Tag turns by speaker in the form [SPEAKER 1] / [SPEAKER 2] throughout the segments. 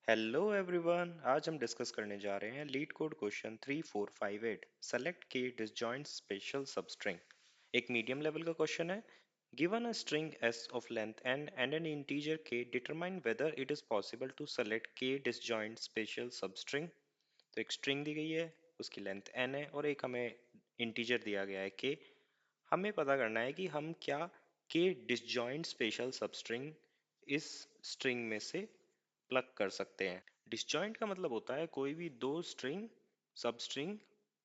[SPEAKER 1] Hello everyone, आज हम discuss करने जा रहे हैं लीड कोड क्वेश्चन 3458। सेलेक्ट की डिसजॉइंट स्पेशल सबस्ट्रिंग। एक मीडियम लेवल का क्वेश्चन है। Given a string s of length n and an integer k, determine whether it is possible to select k disjoint spatial substring। तो एक string दी गई है, उसकी length n है और एक हमें इंटीजर दिया गया है k। हमें पता करना है कि हम क्या k डिसजॉइंट स्पेशल सबस्ट्रिंग इस स्ट्रिंग में से प्लग कर सकते हैं। डिसजॉइंट का मतलब होता है कोई भी दो स्ट्रिंग सब स्ट्रिंग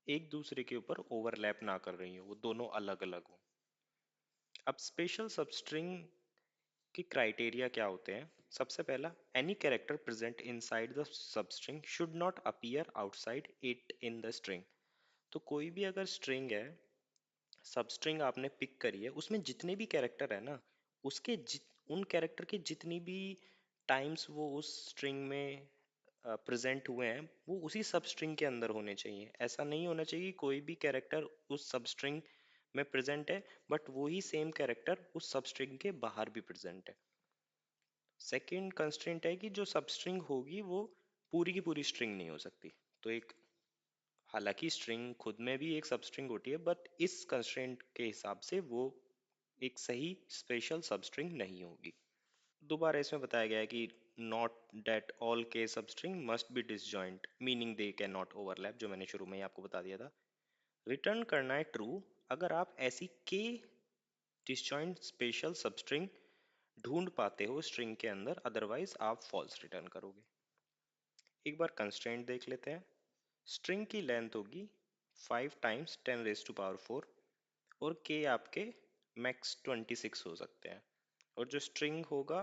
[SPEAKER 1] एक दूसरे के ऊपर ओवरलैप ना कर रही हो, वो दोनों अलग अलग हो। अब स्पेशल सबस्ट्रिंग के क्राइटेरिया क्या होते हैं? सबसे पहला, any character present inside the substring should not appear outside it in the string. तो कोई भी अगर स्ट्रिंग है, सबस्ट्रिंग आपने पिक करी है, उसमें जितने भी कैरेक्टर है ना, उन कैरेक्टर के जितनी भी टाइम्स वो उस स्ट्रिंग में प्रेजेंट हुए हैं, वो उसी सब स्ट्रिंग के अंदर होने चाहिए। ऐसा नहीं होना चाहिए कोई भी कैरेक्टर उस सब स्ट्रिंग में प्रेजेंट है बट वही सेम कैरेक्टर उस सब स्ट्रिंग के बाहर भी प्रेजेंट है। सेकंड कंस्ट्रेंट है कि जो सब स्ट्रिंग होगी वो पूरी की पूरी स्ट्रिंग नहीं हो सकती। तो एक, हालांकि स्ट्रिंग खुद में भी एक सब स्ट्रिंग होती है बट इस कंस्ट्रेंट के हिसाब से वो एक सही स्पेशल सब स्ट्रिंग नहीं होगी। दोबारा इसमें बताया गया है कि नॉट डेट ऑल के substring must be disjoint, meaning they can not overlap, जो मैंने शुरू में ही आपको बता दिया था। रिटर्न करना है ट्रू अगर आप ऐसी के डिसजॉइंट स्पेशल सबस्ट्रिंग ढूंढ पाते हो स्ट्रिंग के अंदर, अदरवाइज आप फॉल्स रिटर्न करोगे। एक बार कंस्ट्रेंट देख लेते हैं। स्ट्रिंग की लेंथ होगी 5 टाइम्स 10 रेज टू पावर 4 और के आपके मैक्स 26 हो सकते हैं। और जो स्ट्रिंग होगा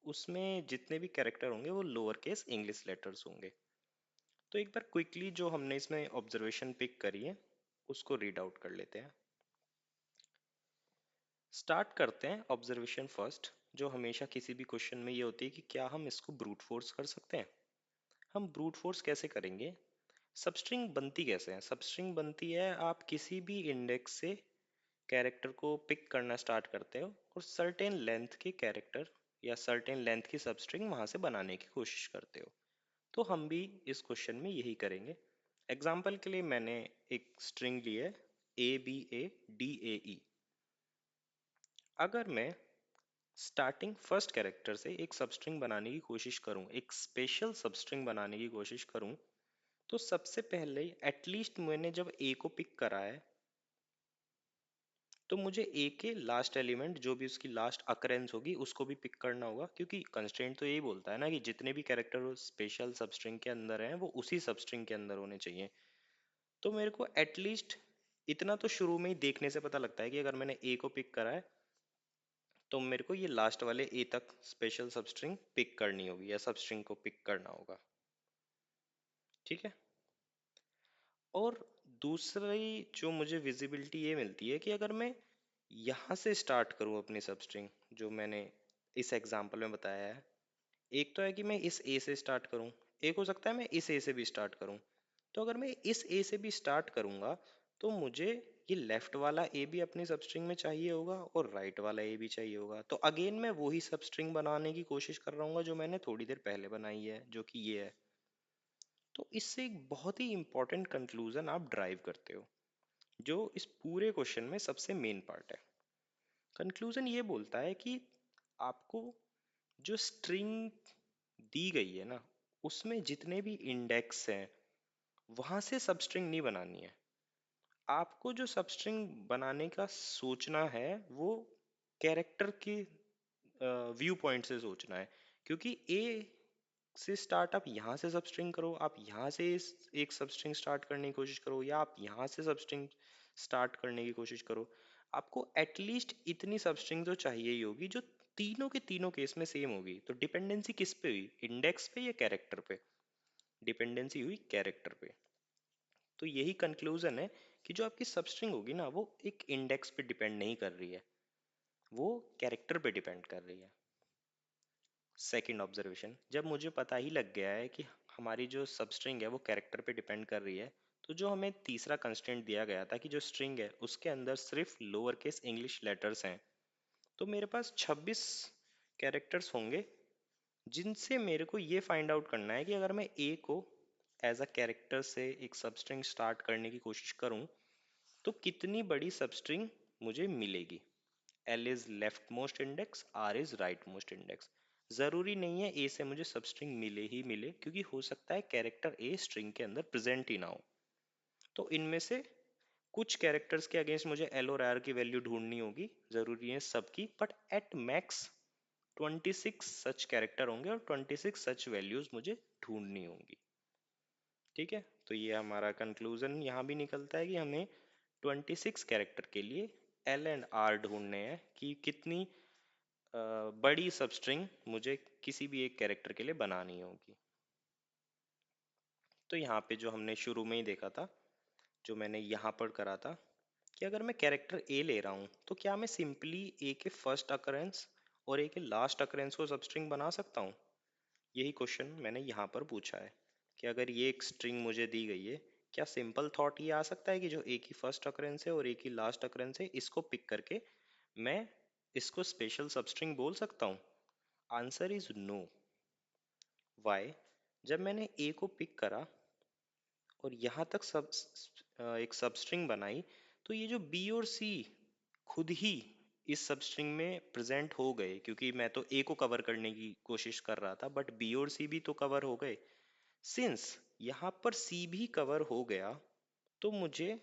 [SPEAKER 1] उसमें जितने भी कैरेक्टर होंगे वो लोअर केस इंग्लिश लेटर्स होंगे। तो एक बार क्विकली जो हमने इसमें ऑब्जर्वेशन पिक करी है उसको रीड आउट कर लेते हैं। स्टार्ट करते हैं ऑब्जर्वेशन फर्स्ट, जो हमेशा किसी भी क्वेश्चन में ये होती है कि क्या हम इसको ब्रूट फोर्स कर सकते हैं। हम ब्रूट फोर्स कैसे करेंगे? सबस्ट्रिंग बनती कैसे है? सबस्ट्रिंग बनती है, आप किसी भी इंडेक्स से कैरेक्टर को पिक करना स्टार्ट करते हो और सर्टेन लेंथ के कैरेक्टर या सर्टेन लेंथ की सबस्ट्रिंग वहां से बनाने की कोशिश करते हो। तो हम भी इस क्वेश्चन में यही करेंगे। एग्जाम्पल के लिए मैंने एक स्ट्रिंग ली है ABADAE। अगर मैं स्टार्टिंग फर्स्ट कैरेक्टर से एक सबस्ट्रिंग बनाने की कोशिश करूं, एक स्पेशल सबस्ट्रिंग बनाने की कोशिश करूं, तो सबसे पहले एटलीस्ट मैंने जब ए को पिक करा है तो मुझे ए के लास्ट एलिमेंट जो भी उसकी लास्ट अकरेंस होगी उसको भी पिक करना होगा, क्योंकि कंस्ट्रेंट तो यही बोलता है ना कि जितने भी कैरेक्टर स्पेशल सबस्ट्रिंग के अंदर हैं वो उसी सबस्ट्रिंग के अंदर होने चाहिए। तो मेरे को एटलीस्ट इतना तो शुरू में ही देखने से पता लगता है कि अगर मैंने ए को पिक करा है तो मेरे को ये लास्ट वाले ए तक स्पेशल सबस्ट्रिंग पिक करनी होगी या सबस्ट्रिंग को पिक करना होगा। ठीक है। और दूसरी जो मुझे विजिबिलिटी ये मिलती है कि अगर मैं यहाँ से स्टार्ट करूँ अपनी सबस्ट्रिंग, जो मैंने इस एग्जांपल में बताया है, एक तो है कि मैं इस ए से स्टार्ट करूँ, एक हो सकता है मैं इस ए से भी स्टार्ट करूँ। तो अगर मैं इस ए से भी स्टार्ट करूँगा तो मुझे ये लेफ्ट वाला ए भी अपनी सबस्ट्रिंग में चाहिए होगा और राइट वाला ए भी चाहिए होगा। तो अगेन मैं वही सबस्ट्रिंग बनाने की कोशिश कर रहा हूँ जो मैंने थोड़ी देर पहले बनाई है, जो कि ये है। तो इससे एक बहुत ही इंपॉर्टेंट कंक्लूजन आप ड्राइव करते हो, जो इस पूरे क्वेश्चन में सबसे मेन पार्ट है। कंक्लूजन ये बोलता है कि आपको जो स्ट्रिंग दी गई है ना, उसमें जितने भी इंडेक्स हैं वहां से सबस्ट्रिंग नहीं बनानी है। आपको जो सबस्ट्रिंग बनाने का सोचना है वो कैरेक्टर के व्यू पॉइंट से सोचना है। क्योंकि ए से स्टार्ट आप यहाँ से सबस्ट्रिंग करो, आप यहाँ से एक सबस्ट्रिंग स्टार्ट करने की कोशिश करो, या आप यहाँ से सबस्ट्रिंग स्टार्ट करने की कोशिश करो, आपको एटलीस्ट इतनी सबस्ट्रिंग तो चाहिए ही होगी जो तीनों के तीनों केस में सेम होगी। तो डिपेंडेंसी किस पे हुई? इंडेक्स पे या कैरेक्टर पे? डिपेंडेंसी हुई कैरेक्टर पे। तो यही कंक्लूजन है कि जो आपकी सबस्ट्रिंग होगी ना वो एक इंडेक्स पे डिपेंड नहीं कर रही है, वो कैरेक्टर पे डिपेंड कर रही है। सेकंड ऑब्जर्वेशन, जब मुझे पता ही लग गया है कि हमारी जो सबस्ट्रिंग है वो कैरेक्टर पे डिपेंड कर रही है, तो जो हमें तीसरा कंस्ट्रेंट दिया गया था कि जो स्ट्रिंग है उसके अंदर सिर्फ लोअर केस इंग्लिश लेटर्स हैं, तो मेरे पास 26 कैरेक्टर्स होंगे जिनसे मेरे को ये फाइंड आउट करना है कि अगर मैं ए को एज अ कैरेक्टर से एक सबस्ट्रिंग स्टार्ट करने की कोशिश करूं तो कितनी बड़ी सबस्ट्रिंग मुझे मिलेगी। L is left most index, R is right most index. जरूरी नहीं है ए से मुझे सबस्ट्रिंग मिले ही मिले, क्योंकि हो सकता है कैरेक्टर ए स्ट्रिंग के अंदर प्रेजेंट ही ना हो। तो इनमें से कुछ कैरेक्टर्स के अगेंस्ट मुझे एल और आर की वैल्यू ढूंढनी होगी, जरूरी है सबकी, but at max 26 such character होंगे और 26 सच वैल्यूज मुझे ढूंढनी होंगी। ठीक है, तो ये हमारा कंक्लूजन यहाँ भी निकलता है कि हमें 26 कैरेक्टर के लिए एल एंड आर ढूंढने हैं कि कितनी बड़ी सबस्ट्रिंग मुझे किसी भी एक कैरेक्टर के लिए बनानी होगी। तो यहाँ पे जो हमने शुरू में ही देखा था, जो मैंने यहाँ पर करा था, कि अगर मैं कैरेक्टर ए ले रहा हूँ तो क्या मैं सिंपली ए के फर्स्ट अकरेंस और ए के लास्ट अकरेंस को सबस्ट्रिंग बना सकता हूँ। यही क्वेश्चन मैंने यहाँ पर पूछा है कि अगर ये एक स्ट्रिंग मुझे दी गई है, क्या सिंपल थॉट ये आ सकता है कि जो ए की फर्स्ट अकरेंस है और ए की लास्ट अकरेंस है इसको पिक करके मैं इसको स्पेशल सबस्ट्रिंग बोल सकता हूँ। Answer is no. वाई? जब मैंने ए को पिक करा और यहाँ तक एक सबस्ट्रिंग बनाई, तो ये जो बी और सी खुद ही इस सबस्ट्रिंग में प्रेजेंट हो गए, क्योंकि मैं तो ए को कवर करने की कोशिश कर रहा था, बट बी और सी भी तो कवर हो गए। सिंस यहाँ पर सी भी कवर हो गया, तो मुझे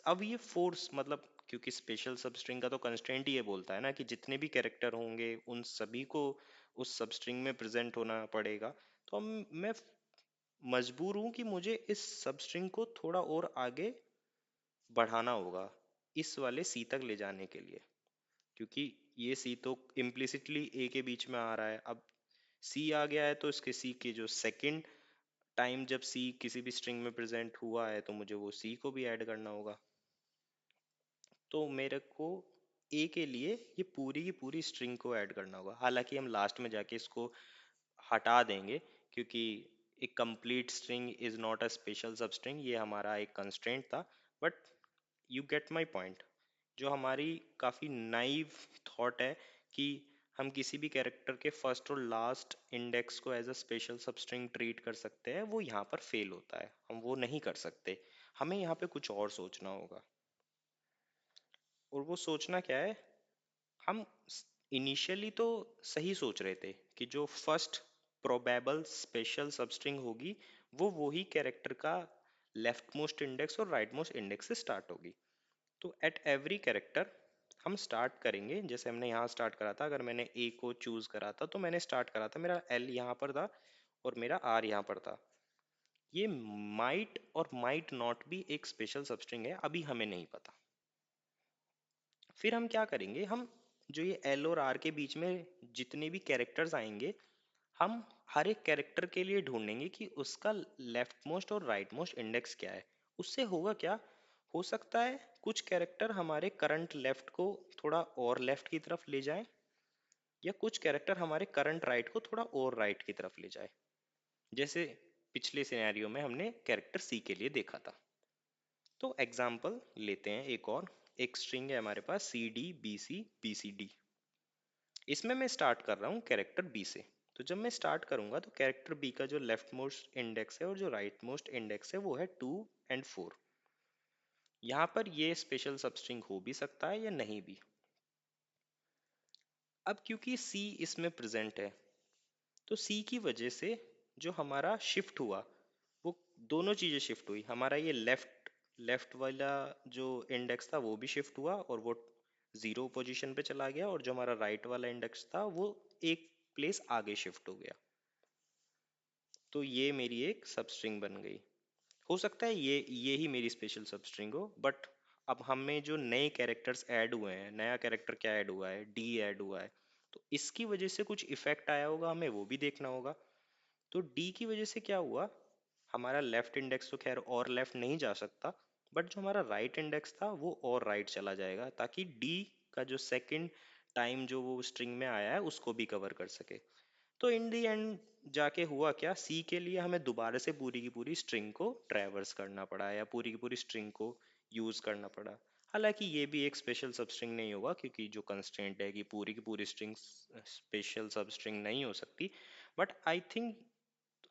[SPEAKER 1] अब ये फोर्स मतलब, क्योंकि स्पेशल सबस्ट्रिंग का तो कंस्ट्रेंट ही ये बोलता है ना कि जितने भी कैरेक्टर होंगे उन सभी को उस सबस्ट्रिंग में प्रेजेंट होना पड़ेगा। तो मैं मजबूर हूं कि मुझे इस सबस्ट्रिंग को थोड़ा और आगे बढ़ाना होगा इस वाले सी तक ले जाने के लिए, क्योंकि ये सी तो इम्प्लिसिटली ए के बीच में आ रहा है। अब सी आ गया है तो इसके सी के जो सेकंड टाइम जब सी किसी भी स्ट्रिंग में प्रेजेंट हुआ है तो मुझे वो सी को भी ऐड करना होगा। तो मेरे को ए के लिए ये पूरी की पूरी स्ट्रिंग को ऐड करना होगा। हालांकि हम लास्ट में जाके इसको हटा देंगे, क्योंकि एक complete string is not a special सब स्ट्रिंग, ये हमारा एक कंस्ट्रेंट था। But you get my point. जो हमारी काफ़ी नाइव थॉट है कि हम किसी भी कैरेक्टर के फर्स्ट और लास्ट इंडेक्स को as a special substring treat कर सकते हैं, वो यहाँ पर फेल होता है। हम वो नहीं कर सकते, हमें यहाँ पे कुछ और सोचना होगा। और वो सोचना क्या है, हम इनिशियली तो सही सोच रहे थे कि जो फर्स्ट प्रोबेबल स्पेशल सबस्ट्रिंग होगी वो वही कैरेक्टर का लेफ्ट मोस्ट इंडेक्स और राइट मोस्ट इंडेक्स से स्टार्ट होगी। तो एट एवरी कैरेक्टर हम स्टार्ट करेंगे जैसे हमने यहाँ स्टार्ट करा था। अगर मैंने ए को चूज करा था तो मैंने स्टार्ट करा था, मेरा एल यहाँ पर था और मेरा आर यहाँ पर था। ये माइट और माइट नॉट भी एक स्पेशल सबस्ट्रिंग है, अभी हमें नहीं पता। फिर हम क्या करेंगे, हम जो ये एल और आर के बीच में जितने भी कैरेक्टर्स आएंगे, हम हर एक कैरेक्टर के लिए ढूंढेंगे कि उसका लेफ्ट मोस्ट और राइट मोस्ट इंडेक्स क्या है। उससे होगा क्या, हो सकता है कुछ कैरेक्टर हमारे करंट लेफ्ट को थोड़ा और लेफ्ट की तरफ ले जाए, या कुछ कैरेक्टर हमारे करंट राइट को थोड़ा और राइट की तरफ ले जाए, जैसे पिछले सिनेरियो में हमने कैरेक्टर सी के लिए देखा था। तो एग्जाम्पल लेते हैं एक और। एक स्ट्रिंग है हमारे पास C D B C D. इसमें मैं स्टार्ट कर रहा हूँ कैरेक्टर बी से। तो जब मैं स्टार्ट करूंगा तो कैरेक्टर बी का जो लेफ्ट मोस्ट इंडेक्स है और जो राइट मोस्ट इंडेक्स है वो है 2 और 4। यहाँ पर ये स्पेशल सबस्ट्रिंग हो भी सकता है या नहीं भी। अब क्योंकि सी इसमें प्रेजेंट है, तो सी की वजह से जो हमारा शिफ्ट हुआ, वो दोनों चीजें शिफ्ट हुई। हमारा ये लेफ्ट लेफ्ट वाला जो इंडेक्स था वो भी शिफ्ट हुआ और वो 0 पोजीशन पे चला गया, और जो हमारा राइट वाला इंडेक्स था वो एक प्लेस आगे शिफ्ट हो गया। तो ये मेरी एक सबस्ट्रिंग बन गई। हो सकता है ये ही मेरी स्पेशल सबस्ट्रिंग हो, बट अब हमें जो नए कैरेक्टर्स ऐड हुए हैं, नया कैरेक्टर क्या ऐड हुआ है, डी ऐड हुआ है, तो इसकी वजह से कुछ इफेक्ट आया होगा, हमें वो भी देखना होगा। तो डी की वजह से क्या हुआ, हमारा लेफ्ट इंडेक्स तो खैर और लेफ्ट नहीं जा सकता, बट जो हमारा राइट इंडेक्स था वो और राइट चला जाएगा, ताकि डी का जो सेकंड टाइम जो वो स्ट्रिंग में आया है उसको भी कवर कर सके। तो इन दी एंड जाके हुआ क्या, सी के लिए हमें दोबारा से पूरी की पूरी स्ट्रिंग को ट्रैवर्स करना पड़ा या पूरी की पूरी स्ट्रिंग को यूज करना पड़ा। हालांकि ये भी एक स्पेशल सबस्ट्रिंग नहीं होगा, क्योंकि जो कंस्ट्रेंट है कि पूरी की पूरी स्ट्रिंग स्पेशल सबस्ट्रिंग नहीं हो सकती। बट आई थिंक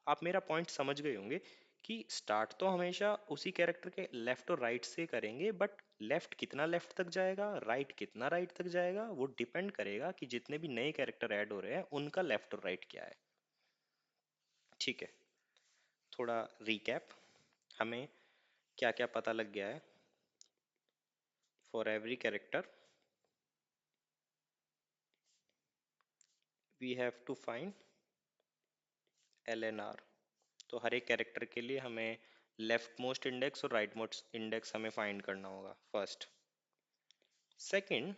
[SPEAKER 1] आप मेरा पॉइंट समझ गए होंगे कि स्टार्ट तो हमेशा उसी कैरेक्टर के लेफ्ट और राइट से करेंगे, बट लेफ्ट कितना लेफ्ट तक जाएगा, राइट कितना राइट तक जाएगा, वो डिपेंड करेगा कि जितने भी नए कैरेक्टर ऐड हो रहे हैं उनका लेफ्ट और राइट क्या है। ठीक है, थोड़ा रिकैप, हमें क्या क्या पता लग गया है। For every character we have to find LNR। तो हर एक कैरेक्टर के लिए हमें लेफ्ट मोस्ट इंडेक्स और राइट मोस्ट इंडेक्स हमें फाइंड करना होगा, फर्स्ट। सेकंड,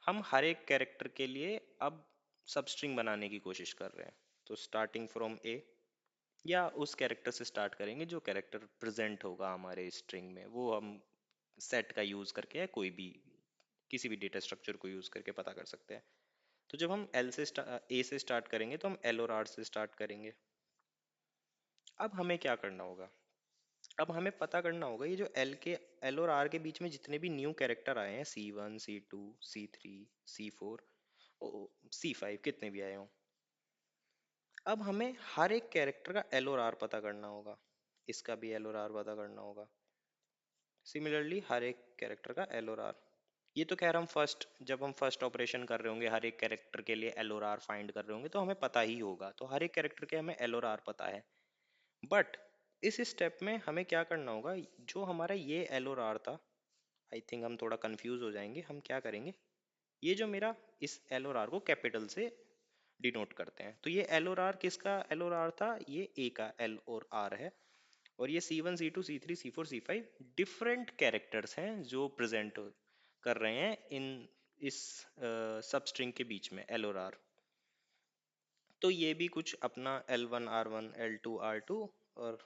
[SPEAKER 1] हम हर एक कैरेक्टर के लिए अब सबस्ट्रिंग बनाने की कोशिश कर रहे हैं। तो स्टार्टिंग फ्रॉम ए, या उस कैरेक्टर से स्टार्ट करेंगे जो कैरेक्टर प्रेजेंट होगा हमारे स्ट्रिंग में, वो हम सेट का यूज करके या कोई भी किसी भी डेटा स्ट्रक्चर को यूज करके पता कर सकते हैं। तो जब हम ए से स्टार्ट करेंगे तो हम एल और आर से स्टार्ट करेंगे। अब हमें क्या करना होगा, अब हमें पता करना होगा ये जो एल और आर के बीच में जितने भी न्यू कैरेक्टर आए हैं, C1 C2 C3 C4 C5 कितने भी आए हों, अब हमें हर एक कैरेक्टर का एल और आर पता करना होगा, इसका भी एल और आर पता करना होगा। सिमिलरली हर एक कैरेक्टर का एल और आर, ये तो खैर हम फर्स्ट, जब हम फर्स्ट ऑपरेशन कर रहे होंगे हर एक कैरेक्टर के लिए एल और आर फाइंड कर रहे होंगे तो हमें पता ही होगा, तो हर एक कैरेक्टर के हमें एल और आर पता है। बट इस स्टेप में हमें क्या करना होगा, जो हमारा ये एल और आर था, आई थिंक हम थोड़ा कंफ्यूज हो जाएंगे, हम क्या करेंगे, ये जो मेरा इस एल और आर को कैपिटल से डिनोट करते हैं, तो ये एल और आर किसका एल और आर था, ये ए का एल और आर है। और ये C1 C2 C3 C4 C5 different characters हैं जो प्रेजेंट कर रहे हैं इन इस सब स्ट्रिंग के बीच में एल और आर। तो ये भी कुछ अपना L1 R1 L2 R2 और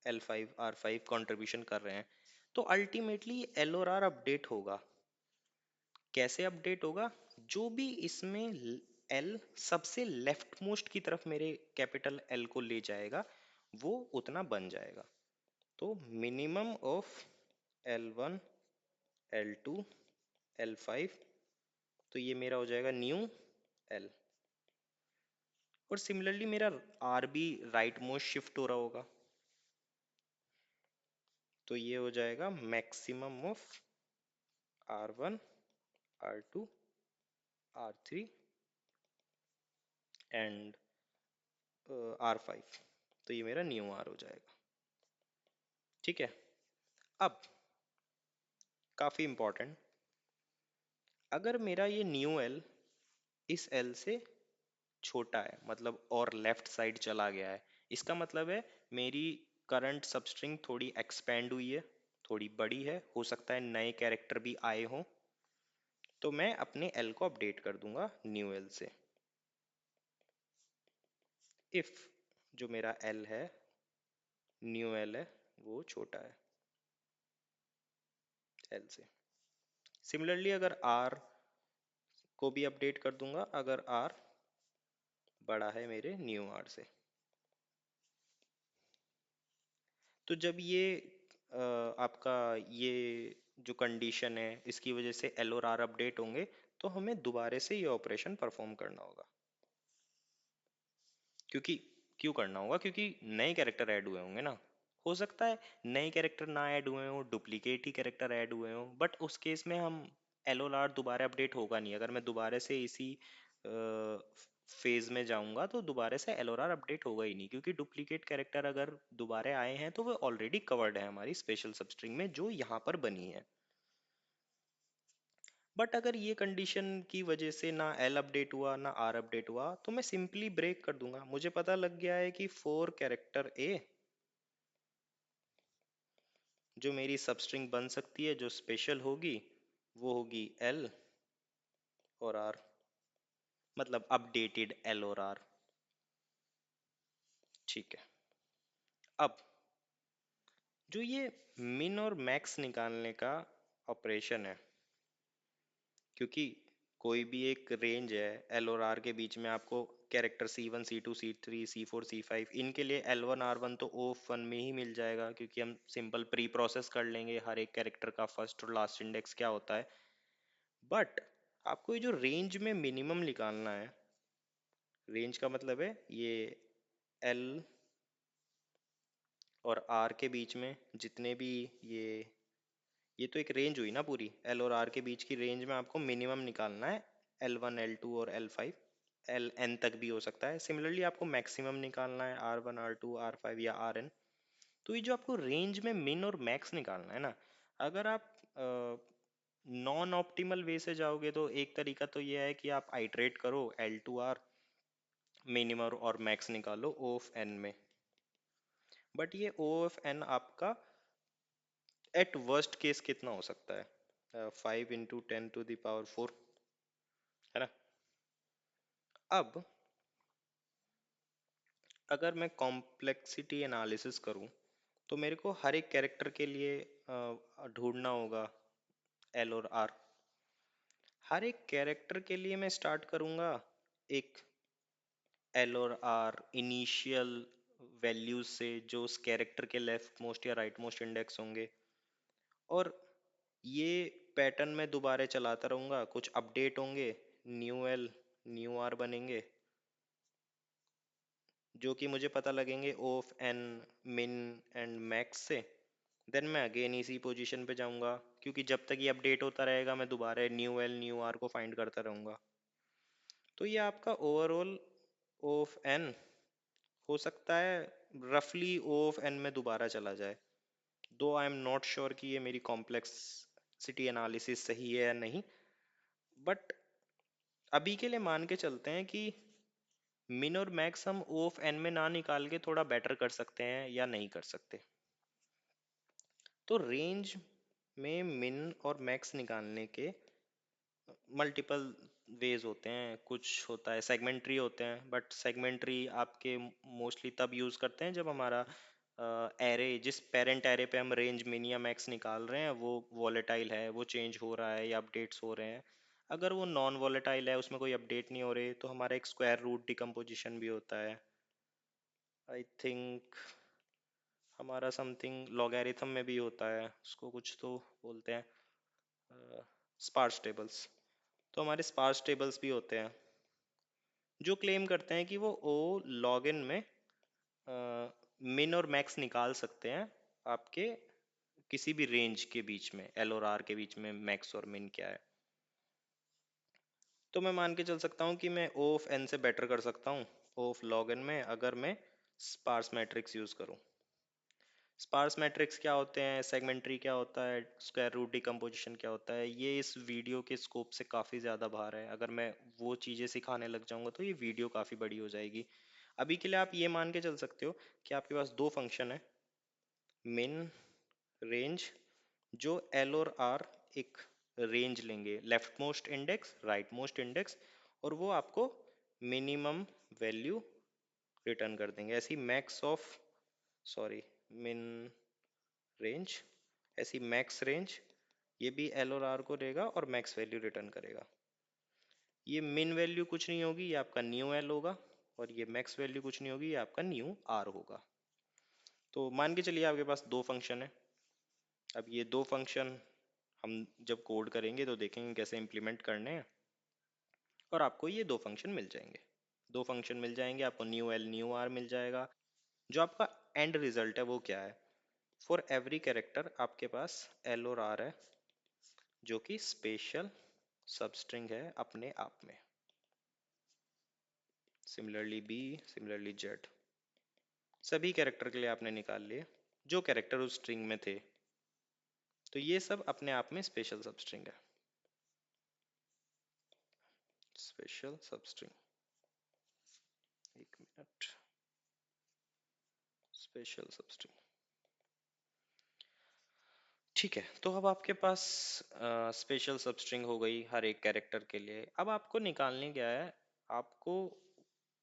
[SPEAKER 1] L5 R5 कंट्रीब्यूशन कर रहे हैं। तो अल्टीमेटली एल और आर अपडेट होगा, कैसे अपडेट होगा, जो भी इसमें एल सबसे लेफ्ट मोस्ट की तरफ मेरे कैपिटल एल को ले जाएगा वो उतना बन जाएगा। तो minimum of L1 L2 L5, तो ये मेरा हो जाएगा न्यू L। और सिमिलरली मेरा आर भी राइट मोस्ट शिफ्ट हो रहा होगा, तो ये हो जाएगा maximum of R1 R2 R3 and R5, तो ये मेरा न्यू आर हो जाएगा। ठीक है, अब काफी इंपॉर्टेंट, अगर मेरा ये न्यू एल इस एल से छोटा है, मतलब और लेफ्ट साइड चला गया है, इसका मतलब है मेरी करंट सबस्ट्रिंग थोड़ी एक्सपेंड हुई है, थोड़ी बड़ी है, हो सकता है नए कैरेक्टर भी आए हों, तो मैं अपने एल को अपडेट कर दूंगा न्यू एल से। इफ जो मेरा एल है, न्यू एल है, वो छोटा है एल से। सिमिलरली अगर आर को भी अपडेट कर दूंगा अगर आर बड़ा है मेरे न्यू आर से। तो जब ये आपका ये जो कंडीशन है इसकी वजह से एल और आर अपडेट होंगे, तो हमें दोबारा से ये ऑपरेशन परफॉर्म करना होगा। क्योंकि क्यों करना होगा, क्योंकि नए कैरेक्टर ऐड हुए होंगे ना। हो सकता है नए कैरेक्टर ना ऐड हुए हों, डुप्लीकेट ही कैरेक्टर ऐड हुए हों, बट उस केस में हम एल और आर दोबारा अपडेट होगा नहीं, अगर मैं दोबारा से इसी फेज में जाऊंगा तो दोबारा से एल और आर अपडेट होगा ही नहीं, क्योंकि डुप्लीकेट कैरेक्टर अगर दोबारा आए हैं तो वो ऑलरेडी कवर्ड है हमारी स्पेशल सबस्ट्रिंग में जो यहाँ पर बनी है। बट अगर ये कंडीशन की वजह से ना एल अपडेट हुआ ना आर अपडेट हुआ, तो मैं सिंपली ब्रेक कर दूंगा। मुझे पता लग गया है कि फोर कैरेक्टर ए जो मेरी सबस्ट्रिंग बन सकती है, जो स्पेशल होगी, वो होगी एल और आर, मतलब अपडेटेड एल और आर। ठीक है, अब जो ये मिन और मैक्स निकालने का ऑपरेशन है, क्योंकि कोई भी एक रेंज है एल और आर के बीच में, आपको character C1 C2 C3 C4 C5, इनके लिए L1 R1 तो O1 में ही मिल जाएगा, क्योंकि हम सिंपल प्री प्रोसेस कर लेंगे हर एक कैरेक्टर का फर्स्ट और लास्ट इंडेक्स क्या होता है। बट आपको ये जो रेंज में मिनिमम निकालना है, रेंज का मतलब है ये एल और आर के बीच में जितने भी ये तो एक रेंज हुई ना पूरी, एल और आर के बीच की रेंज में आपको मिनिमम निकालना है L1 L2 और L5, एल एन तक भी हो सकता है। सिमिलरली आपको मैक्सिमम निकालना है R1 R2 R5 या Rn। तो ये जो आपको रेंज में मिन और मैक्स निकालना है ना, अगर आप नॉन ऑप्टिमल वे से जाओगे तो एक तरीका तो ये है कि आप आइटरेट करो L2 R, मिनिमम और मैक्स निकालो O ऑफ n में। बट ये O ऑफ n आपका एट वर्स्ट केस कितना हो सकता है, 5 × 10⁴, है ना। अब अगर मैं कॉम्प्लेक्सिटी एनालिसिस करूं तो मेरे को हर एक कैरेक्टर के लिए ढूंढना होगा एल और आर। हर एक कैरेक्टर के लिए मैं स्टार्ट करूंगा एक एल और आर इनिशियल वैल्यूज से, जो उस कैरेक्टर के लेफ्ट मोस्ट या राइट मोस्ट इंडेक्स होंगे, और ये पैटर्न में दोबारा चलाता रहूंगा। कुछ अपडेट होंगे, न्यू एल न्यू आर बनेंगे, जो कि मुझे पता लगेंगे O ऑफ n मिन एंड मैक्स से। देन मैं अगेन इसी पोजीशन पे जाऊंगा, क्योंकि जब तक ये अपडेट होता रहेगा मैं दोबारा न्यू एल न्यू आर को फाइंड करता रहूंगा। तो ये आपका ओवरऑल O ऑफ n हो सकता है रफली O ऑफ n में दोबारा चला जाए, दो आई एम नॉट श्योर कि ये मेरी कॉम्प्लेक्सिटी एनालिसिस सही है या नहीं। बट अभी के लिए मान के चलते हैं कि मिन और मैक्स हम O ऑफ n में ना निकाल के थोड़ा बेटर कर सकते हैं या नहीं कर सकते। तो रेंज में मिन और मैक्स निकालने के मल्टीपल वेज होते हैं। कुछ होता है सेगमेंट्री होते हैं, बट सेगमेंट्री आपके मोस्टली तब यूज़ करते हैं जब हमारा एरे, जिस पेरेंट एरे पे हम रेंज मिन या मैक्स निकाल रहे हैं वो वॉलेटाइल है, वो चेंज हो रहा है या अपडेट्स हो रहे हैं। अगर वो नॉन वॉलेटाइल है, उसमें कोई अपडेट नहीं हो रहे, तो हमारा एक स्क्वायर रूट डिकम्पोजिशन भी होता है। आई थिंक हमारा समथिंग लॉगरिथम में भी होता है, उसको कुछ तो बोलते हैं स्पार्स टेबल्स। तो हमारे स्पार्स टेबल्स भी होते हैं जो क्लेम करते हैं कि वो ओ लॉग इन में मिन और मैक्स निकाल सकते हैं आपके किसी भी रेंज के बीच में, एल और आर के बीच में मैक्स और मिन क्या है। तो मैं मान के चल सकता हूँ कि मैं ओ ऑफ एन से बेटर कर सकता हूँ ओ ऑफ लॉग एन में, अगर मैं स्पार्स मैट्रिक्स यूज करूँ। स्पार्स मैट्रिक्स क्या होते हैं, सेगमेंट्री क्या होता है, स्क्वायर रूट डिकम्पोजिशन क्या होता है, ये इस वीडियो के स्कोप से काफ़ी ज़्यादा बाहर है। अगर मैं वो चीज़ें सिखाने लग जाऊंगा तो ये वीडियो काफ़ी बड़ी हो जाएगी। अभी के लिए आप ये मान के चल सकते हो कि आपके पास दो फंक्शन है, मिन रेंज, जो एल और आर एक रेंज लेंगे, left most index right most index, और वो आपको मिनिमम वैल्यू रिटर्न कर देंगे। ऐसी मैक्स ऑफ सॉरी मिन रेंज, ऐसी मैक्स रेंज, ये भी एल और आर को देगा और मैक्स वैल्यू रिटर्न करेगा। ये मिन वैल्यू कुछ नहीं होगी, ये आपका न्यू एल होगा, और ये मैक्स वैल्यू कुछ नहीं होगी, ये आपका न्यू आर होगा। तो मान के चलिए आपके पास दो फंक्शन है। अब ये दो फंक्शन हम जब कोड करेंगे तो देखेंगे कैसे इम्प्लीमेंट करने हैं, और आपको ये दो फंक्शन मिल जाएंगे। दो फंक्शन मिल जाएंगे, आपको न्यू एल न्यू आर मिल जाएगा। जो आपका एंड रिजल्ट है वो क्या है, फॉर एवरी कैरेक्टर आपके पास एल और आर है, जो कि स्पेशल सबस्ट्रिंग है अपने आप में। सिमिलरली बी, सिमिलरली जेड, सभी कैरेक्टर के लिए आपने निकाल लिए जो कैरेक्टर उस स्ट्रिंग में थे। तो ये सब अपने आप में स्पेशल सबस्ट्रिंग है। स्पेशल सबस्ट्रिंग, एक मिनट, स्पेशल सबस्ट्रिंग। ठीक है, तो अब आपके पास स्पेशल सबस्ट्रिंग हो गई हर एक कैरेक्टर के लिए। अब आपको निकालने क्या है, आपको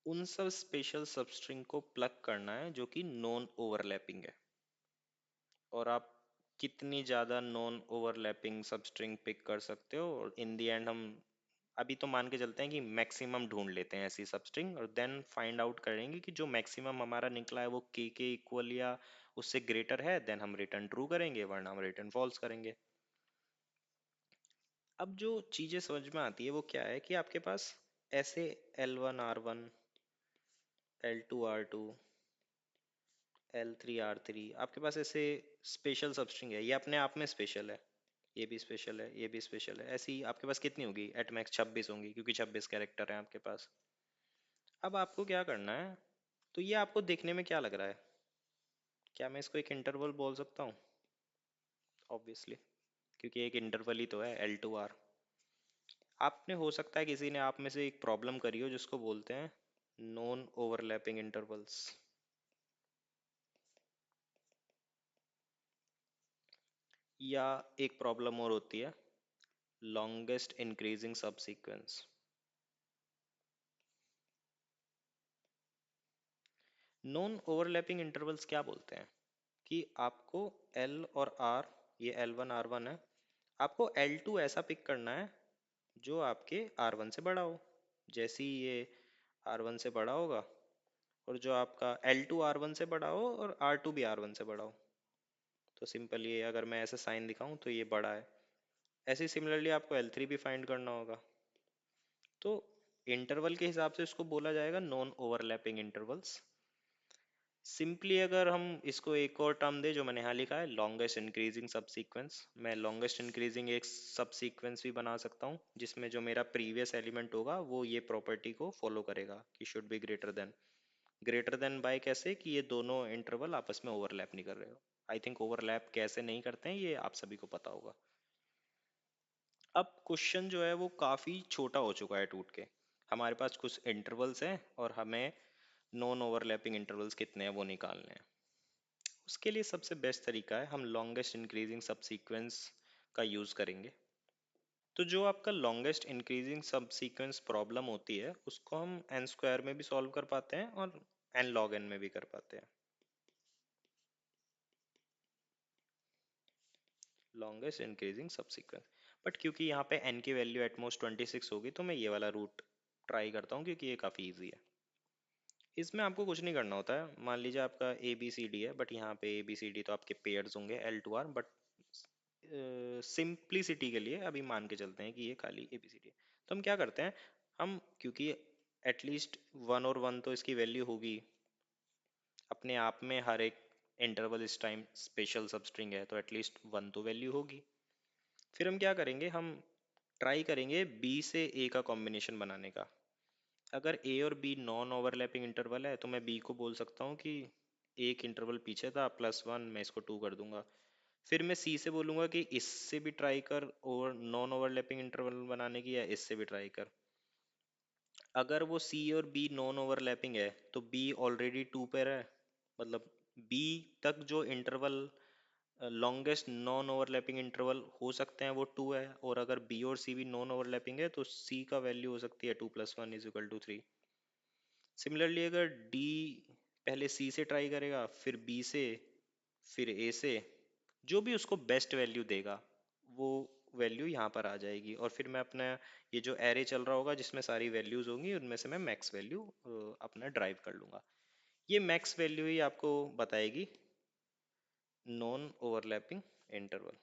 [SPEAKER 1] उन सब स्पेशल सबस्ट्रिंग को प्लग करना है जो कि नॉन ओवरलैपिंग है। और आप कितनी ज़्यादा नॉन ओवरलैपिंग सबस्ट्रिंग पिक कर सकते हो, और इन दी एंड हम अभी तो मान के चलते हैं कि मैक्सिमम ढूंढ लेते हैं ऐसी सब स्ट्रिंग, और देन फाइंड आउट करेंगे कि जो मैक्सिमम हमारा निकला है वो के इक्वल या उससे ग्रेटर है, देन हम रिटर्न ट्रू करेंगे, वरना हम रिटर्न फॉल्स करेंगे। अब जो चीजें समझ में आती है वो क्या है कि आपके पास ऐसे L1 R1, L2 R2, L3 R3, आपके पास ऐसे स्पेशल सबस्ट्रिंग है, ये अपने आप में स्पेशल है, ये भी स्पेशल है, ये भी स्पेशल है, ऐसी आपके पास कितनी होगी? एट मैक्स 26 होंगी, क्योंकि 26 कैरेक्टर हैं आपके पास। अब आपको क्या करना है, तो ये आपको देखने में क्या लग रहा है? क्या मैं इसको एक इंटरवल बोल सकता हूँ? ऑब्वियसली, क्योंकि एक इंटरवल ही तो है L2 R। आपने, हो सकता है किसी ने आप में से एक प्रॉब्लम करी हो जिसको बोलते हैं नॉन ओवरलैपिंग इंटरवल्स, या एक प्रॉब्लम और होती है लॉन्गेस्ट इंक्रीजिंग सब सीक्वेंस। नॉन ओवरलैपिंग इंटरवल्स क्या बोलते हैं कि आपको L और R, ये L1 R1 है, आपको L2 ऐसा पिक करना है जो आपके R1 से बड़ा हो। जैसे ही ये R1 से बड़ा होगा, और जो आपका L2 R1 से बड़ा हो और R2 भी R1 से बड़ा हो, तो सिंपल ये अगर मैं ऐसे साइन दिखाऊं तो ये बड़ा है। ऐसे ही सिमिलरली आपको L3 भी फाइंड करना होगा। तो इंटरवल के हिसाब से इसको बोला जाएगा नॉन ओवरलैपिंग इंटरवल्स। सिंपली अगर हम इसको एक और टर्म दे, जो मैंने यहाँ लिखा है लॉन्गेस्ट इंक्रीजिंग सब सीक्वेंस, मैं लॉन्गेस्ट इंक्रीजिंग एक सब सीक्वेंस भी बना सकता हूँ जिसमें जो मेरा प्रीवियस एलिमेंट होगा वो ये प्रॉपर्टी को फॉलो करेगा कि should be greater than. Greater than by कैसे? कि ये दोनों इंटरवल आपस में ओवरलैप नहीं कर रहे हो। आई थिंक ओवरलैप कैसे नहीं करते हैं ये आप सभी को पता होगा। अब क्वेश्चन जो है वो काफी छोटा हो चुका है टूट के। हमारे पास कुछ इंटरवल्स हैं और हमें नॉन ओवरलैपिंग इंटरवल्स कितने हैं वो निकालने हैं। उसके लिए सबसे बेस्ट तरीका है हम लॉन्गेस्ट इंक्रीजिंग सब सीक्वेंस का यूज करेंगे। तो जो आपका लॉन्गेस्ट इंक्रीजिंग सब सीक्वेंस प्रॉब्लम होती है उसको हम एन स्क्वायर में भी सॉल्व कर पाते हैं और एन लॉग एन में भी कर पाते हैं। लॉन्गेस्ट इंक्रीजिंग सब सीक्वेंस, बट क्योंकि यहाँ पे एन की वैल्यू एटमोस्ट 26 होगी तो मैं ये वाला रूट ट्राई करता हूँ क्योंकि ये काफ़ी इजी है। इसमें आपको कुछ नहीं करना होता है। मान लीजिए आपका ए बी सी डी है, बट यहाँ पे ए बी सी डी तो आपके पेयर्स होंगे L2 R, बट सिंप्लिसिटी के लिए अभी मान के चलते हैं कि ये खाली ए बी सी डी है। तो हम क्या करते हैं, हम क्योंकि एटलीस्ट वन और वन तो इसकी वैल्यू होगी अपने आप में, हर एक इंटरवल इस टाइम स्पेशल सबस्ट्रिंग है तो एटलीस्ट वन तो वैल्यू होगी। फिर हम क्या करेंगे, हम ट्राई करेंगे बी से ए का कॉम्बिनेशन बनाने का। अगर ए और बी नॉन ओवरलैपिंग इंटरवल है तो मैं बी को बोल सकता हूँ कि एक इंटरवल पीछे था +1, मैं इसको 2 कर दूंगा। फिर मैं सी से बोलूंगा कि इससे भी ट्राई कर और नॉन ओवरलैपिंग इंटरवल बनाने की, या इससे भी ट्राई कर। अगर वो सी और बी नॉन ओवरलैपिंग है तो बी ऑलरेडी 2 पर है, मतलब बी तक जो interval longest non overlapping interval हो सकते हैं वो 2 है, और अगर बी और सी भी नॉन ओवरलैपिंग है तो सी का वैल्यू हो सकती है 2 + 1 = 3। सिमिलरली अगर डी पहले सी से ट्राई करेगा, फिर बी से, फिर ए से, जो भी उसको बेस्ट वैल्यू देगा वो वैल्यू यहाँ पर आ जाएगी, और फिर मैं अपना ये जो एरे चल रहा होगा जिसमें सारी वैल्यूज होंगी उनमें से मैं मैक्स वैल्यू अपना ड्राइव कर लूंगा। ये मैक्स वैल्यू ही आपको बताएगी नॉन ओवरलैपिंग इंटरवल।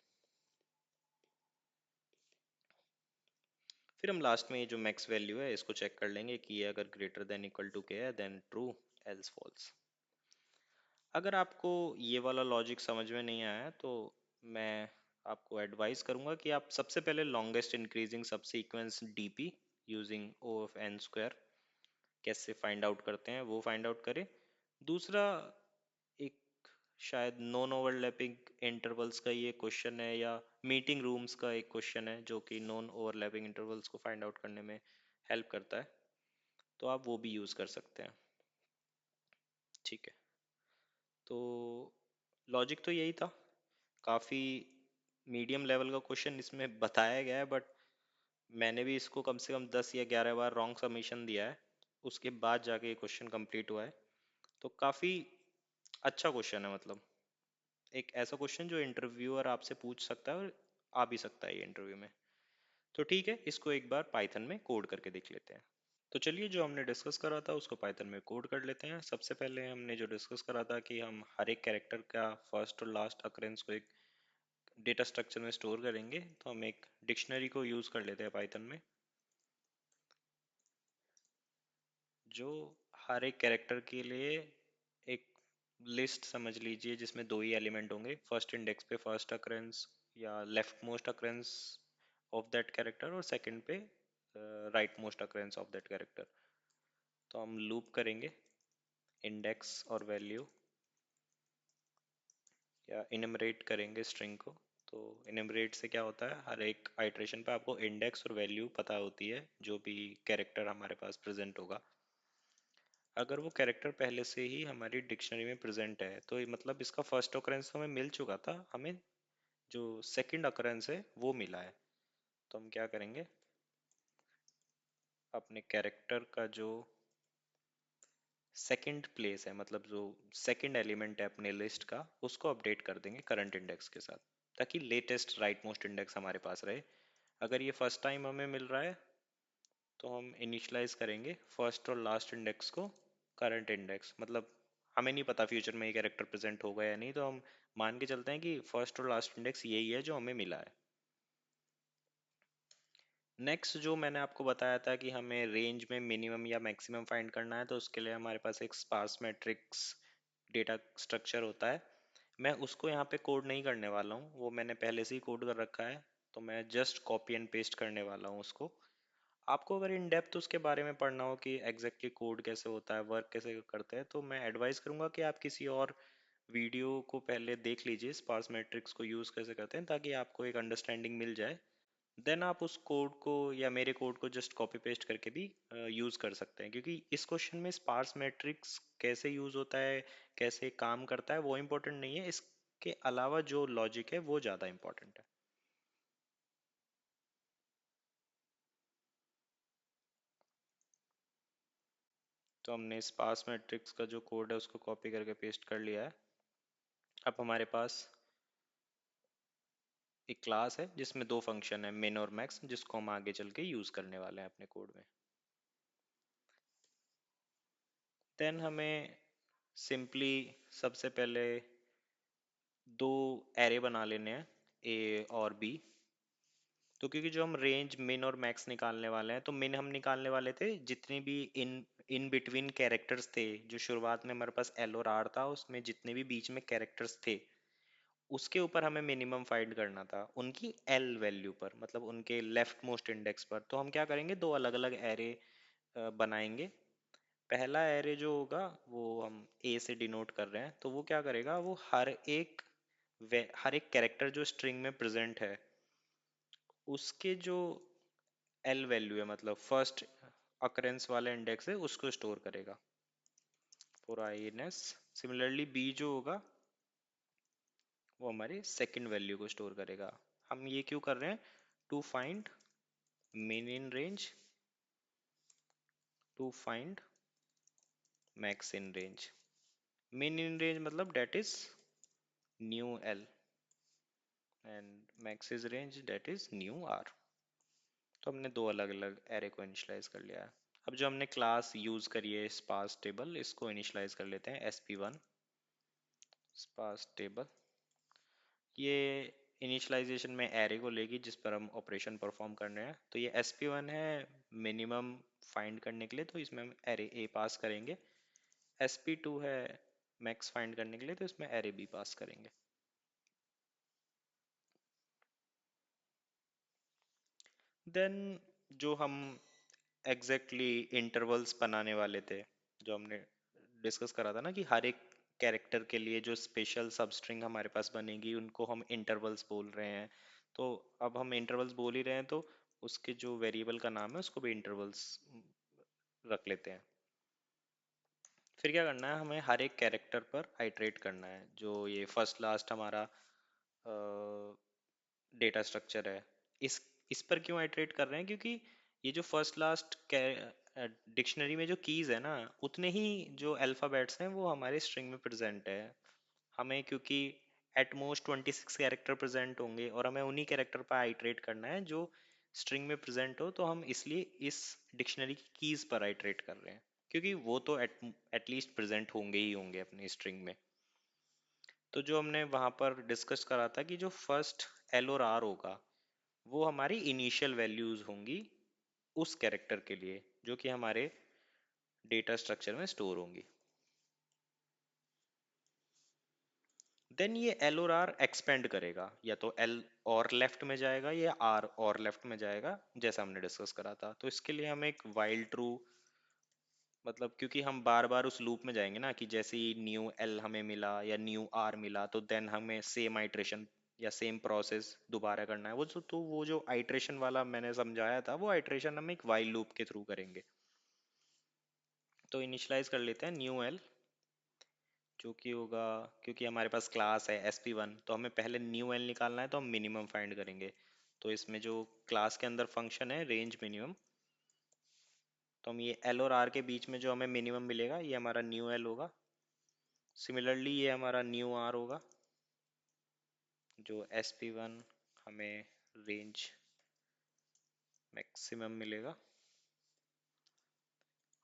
[SPEAKER 1] फिर हम लास्ट में ये जो मैक्स वैल्यू है इसको चेक कर लेंगे कि ये अगर ग्रेटर देन इक्वल टू के है देन ट्रू, एल्स फॉल्स। अगर आपको ये वाला लॉजिक समझ में नहीं आया तो मैं आपको एडवाइस करूंगा कि आप सबसे पहले longest increasing subsequence DP using O of n square कैसे फाइंड आउट करते हैं वो फाइंड आउट करें। दूसरा, एक शायद नॉन ओवरलैपिंग इंटरवल्स का ये क्वेश्चन है, या मीटिंग रूम्स का एक क्वेश्चन है जो कि नॉन ओवरलैपिंग इंटरवल्स को फाइंड आउट करने में हेल्प करता है, तो आप वो भी यूज़ कर सकते हैं। ठीक है, तो लॉजिक तो यही था। काफ़ी मीडियम लेवल का क्वेश्चन इसमें बताया गया है, बट मैंने भी इसको कम से कम 10 या 11 बार रॉन्ग सबमिशन दिया है, उसके बाद जाके ये क्वेश्चन कंप्लीट हुआ है। तो काफ़ी अच्छा क्वेश्चन है, मतलब एक ऐसा क्वेश्चन जो इंटरव्यूअर आपसे पूछ सकता है और आ भी सकता है ये इंटरव्यू में। तो ठीक है, इसको एक बार पाइथन में कोड करके देख लेते हैं। तो चलिए, जो हमने डिस्कस करा था उसको पाइथन में कोड कर लेते हैं। सबसे पहले हमने जो डिस्कस करा था कि हम हर एक कैरेक्टर का फर्स्ट और लास्ट अकरेंस को एक डेटा स्ट्रक्चर में स्टोर करेंगे, तो हम एक डिक्शनरी को यूज कर लेते हैं पाइथन में, जो हर एक कैरेक्टर के लिए एक लिस्ट समझ लीजिए, जिसमें दो ही एलिमेंट होंगे, फर्स्ट इंडेक्स पे फर्स्ट अकरेंस या left most occurrence of that character, और सेकंड पे right most occurrence of that character. तो हम लूप करेंगे इंडेक्स और वैल्यू, या इनमरेट करेंगे स्ट्रिंग को। तो इनमरेट से क्या होता है, हर एक आइट्रेशन पे आपको इंडेक्स और वैल्यू पता होती है जो भी कैरेक्टर हमारे पास प्रेजेंट होगा। अगर वो कैरेक्टर पहले से ही हमारी डिक्शनरी में प्रेजेंट है, तो ये मतलब इसका फर्स्ट ऑकरेंस हमें मिल चुका था, हमें जो सेकंड ऑकरेंस है वो मिला है। तो हम क्या करेंगे, अपने कैरेक्टर का जो सेकंड प्लेस है, मतलब जो सेकंड एलिमेंट है अपने लिस्ट का, उसको अपडेट कर देंगे करंट इंडेक्स के साथ, ताकि लेटेस्ट राइट मोस्ट इंडेक्स हमारे पास रहे। अगर ये फर्स्ट टाइम हमें मिल रहा है, तो हम इनिशियलाइज करेंगे फर्स्ट और लास्ट इंडेक्स को करंट इंडेक्स, मतलब हमें नहीं पता फ्यूचर में ये कैरेक्टर प्रेजेंट होगा या नहीं, तो हम मान के चलते हैं कि फर्स्ट और लास्ट इंडेक्स यही है जो हमें मिला है। नेक्स्ट जो मैंने आपको बताया था कि हमें रेंज में मिनिमम या मैक्सिमम फाइंड करना है, तो उसके लिए हमारे पास एक स्पार्स मैट्रिक्स डेटा स्ट्रक्चर होता है। मैं उसको यहाँ पे कोड नहीं करने वाला हूँ, वो मैंने पहले से ही कोड कर रखा है, तो मैं जस्ट कॉपी एंड पेस्ट करने वाला हूँ उसको। आपको अगर इन डेप्थ उसके बारे में पढ़ना हो कि एग्जैक्टली कोड कैसे होता है, वर्क कैसे करते हैं, तो मैं एडवाइस करूंगा कि आप किसी और वीडियो को पहले देख लीजिए, स्पार्स मैट्रिक्स को यूज़ कैसे करते हैं, ताकि आपको एक अंडरस्टैंडिंग मिल जाए। देन आप उस कोड को या मेरे कोड को जस्ट कॉपी पेस्ट करके भी यूज़ कर सकते हैं, क्योंकि इस क्वेश्चन में स्पार्स मैट्रिक्स कैसे यूज़ होता है, कैसे काम करता है, वो इम्पोर्टेंट नहीं है, इसके अलावा जो लॉजिक है वो ज़्यादा इम्पोर्टेंट है। तो हमने स्पार्स मैट्रिक्स का जो कोड है उसको कॉपी करके पेस्ट कर लिया है। अब हमारे पास एक क्लास है जिसमें दो फंक्शन है, मिन और मैक्स, जिसको हम आगे चल के यूज़ करने वाले हैं अपने कोड में। देन हमें सिंपली सबसे पहले दो एरे बना लेने हैं, ए और बी। तो क्योंकि जो हम रेंज मिन और मैक्स निकालने वाले हैं, तो मिन हम निकालने वाले थे जितने भी इन इन बिटवीन कैरेक्टर्स थे, जो शुरुआत में हमारे पास एल और आर था, उसमें जितने भी बीच में कैरेक्टर्स थे, उसके ऊपर हमें मिनिमम फाइंड करना था, उनकी एल वैल्यू पर, मतलब उनके लेफ्ट मोस्ट इंडेक्स पर। तो हम क्या करेंगे, दो अलग अलग एरे बनाएंगे। पहला एरे जो होगा वो हम ए से डिनोट कर रहे हैं, तो वो क्या करेगा, वो हर एक कैरेक्टर जो स्ट्रिंग में प्रेजेंट है, उसके जो एल वैल्यू है, मतलब फर्स्ट अकरेंस वाला इंडेक्स है, उसको स्टोर करेगा for i in s. Similarly b जो होगा, वो हमारे सेकंड वैल्यू को स्टोर करेगा। हम ये क्यों कर रहे हैं, to find min in range, to find max in range. Min in range मतलब that is new L, and max is range that is new R. तो हमने दो अलग अलग एरे को इनिशियलाइज कर लिया है। अब जो हमने क्लास यूज करी है स्पार्स टेबल, इसको इनिशियलाइज कर लेते हैं sp1 स्पार्स टेबल। ये इनिशियलाइजेशन में एरे को लेगी जिस पर हम ऑपरेशन परफॉर्म कर रहे हैं। तो ये sp1 है मिनिमम फाइंड करने के लिए, तो इसमें हम एरे ए पास करेंगे। sp2 है मैक्स फाइंड करने के लिए, तो इसमें एरे बी पास करेंगे। देन जो हम एग्जैक्टली इंटरवल्स बनाने वाले थे, जो हमने डिस्कस करा था ना कि हर एक कैरेक्टर के लिए जो स्पेशल सबस्ट्रिंग हमारे पास बनेगी, उनको हम इंटरवल्स बोल रहे हैं। तो अब हम इंटरवल्स बोल ही रहे हैं, तो उसके जो वेरिएबल का नाम है उसको भी इंटरवल्स रख लेते हैं। फिर क्या करना है, हमें हर एक कैरेक्टर पर आइटरेट करना है। जो ये फर्स्ट लास्ट हमारा डेटा स्ट्रक्चर है, इस पर क्यों आइटरेट कर रहे हैं, क्योंकि ये जो फर्स्ट लास्ट डिक्शनरी में जो कीज है ना, उतने ही जो अल्फाबेट्स हैं वो हमारे स्ट्रिंग में प्रेजेंट है। हमें क्योंकि एट मोस्ट 26 कैरेक्टर प्रेजेंट होंगे, और हमें उन्हीं कैरेक्टर पर आइटरेट करना है जो स्ट्रिंग में प्रेजेंट हो, तो हम इसलिए इस डिक्शनरी की कीज पर आइटरेट कर रहे हैं, क्योंकि वो तो एटलीस्ट प्रेजेंट होंगे ही होंगे अपनी स्ट्रिंग में। तो जो हमने वहां पर डिस्कस करा था कि जो फर्स्ट एल और आर होगा वो हमारी इनिशियल वैल्यूज होंगी उस कैरेक्टर के लिए जो कि हमारे डेटा स्ट्रक्चर में स्टोर होंगी। देन ये एल और आर एक्सपेंड करेगा, या तो एल और लेफ्ट में जाएगा या आर और लेफ्ट में जाएगा, जैसा हमने डिस्कस करा था। तो इसके लिए हम एक वाइल ट्रू, मतलब क्योंकि हम बार बार उस लूप में जाएंगे ना कि जैसे ही न्यू एल हमें मिला या न्यू आर मिला तो देन हमें सेम आइट्रेशन या सेम प्रोसेस दोबारा करना है। तो वो जो आइट्रेशन वाला मैंने समझाया था, वो आइट्रेशन हम एक वाइल लूप के थ्रू करेंगे। तो इनिशियलाइज कर लेते हैं न्यू एल, जो कि होगा, क्योंकि हमारे पास क्लास है sp1, तो हमें पहले न्यू एल निकालना है, तो हम मिनिमम फाइंड करेंगे। तो इसमें जो क्लास के अंदर फंक्शन है रेंज मिनिमम, तो हम ये एल और आर के बीच में जो हमें मिनिमम मिलेगा ये हमारा न्यू एल होगा। सिमिलरली ये हमारा न्यू आर होगा, जो sp1 हमें रेंज मैक्सिमम मिलेगा।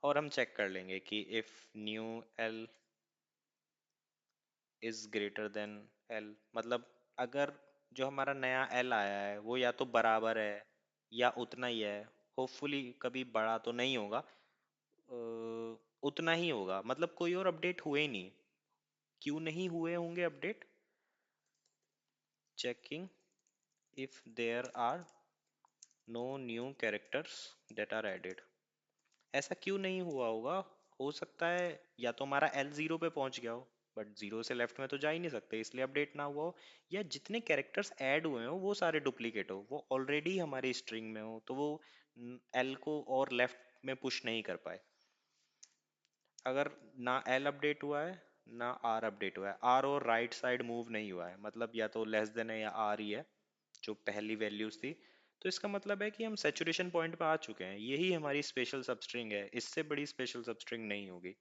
[SPEAKER 1] और हम चेक कर लेंगे कि if new L is greater than L, मतलब अगर जो हमारा नया एल आया है वो या तो बराबर है या उतना ही है, होपफुली कभी बड़ा तो नहीं होगा, उतना ही होगा, मतलब कोई और अपडेट हुए ही नहीं। क्यों नहीं हुए होंगे update? Checking if there are no new characters that are added. ऐसा क्यों नहीं हुआ होगा? हो सकता है या तो हमारा एल जीरो पे पहुंच गया हो, बट जीरो से लेफ्ट में तो जा ही नहीं सकते, इसलिए अपडेट ना हुआ हो। या जितने कैरेक्टर्स ऐड हुए हो वो सारे डुप्लीकेट हो, वो ऑलरेडी हमारी स्ट्रिंग में हो, तो वो एल को और लेफ्ट में पुश नहीं कर पाए। अगर ना एल अपडेट हुआ है ना आर अपडेट हुआ है, आर और राइट साइड मूव नहीं हुआ है, मतलब या तो लेस देन है या आर ही है जो पहली वैल्यूज थी, तो इसका मतलब है कि हम सेचुरेशन पॉइंट पे आ चुके हैं। यही हमारी स्पेशल सबस्ट्रिंग है, इससे बड़ी स्पेशल सबस्ट्रिंग नहीं होगी।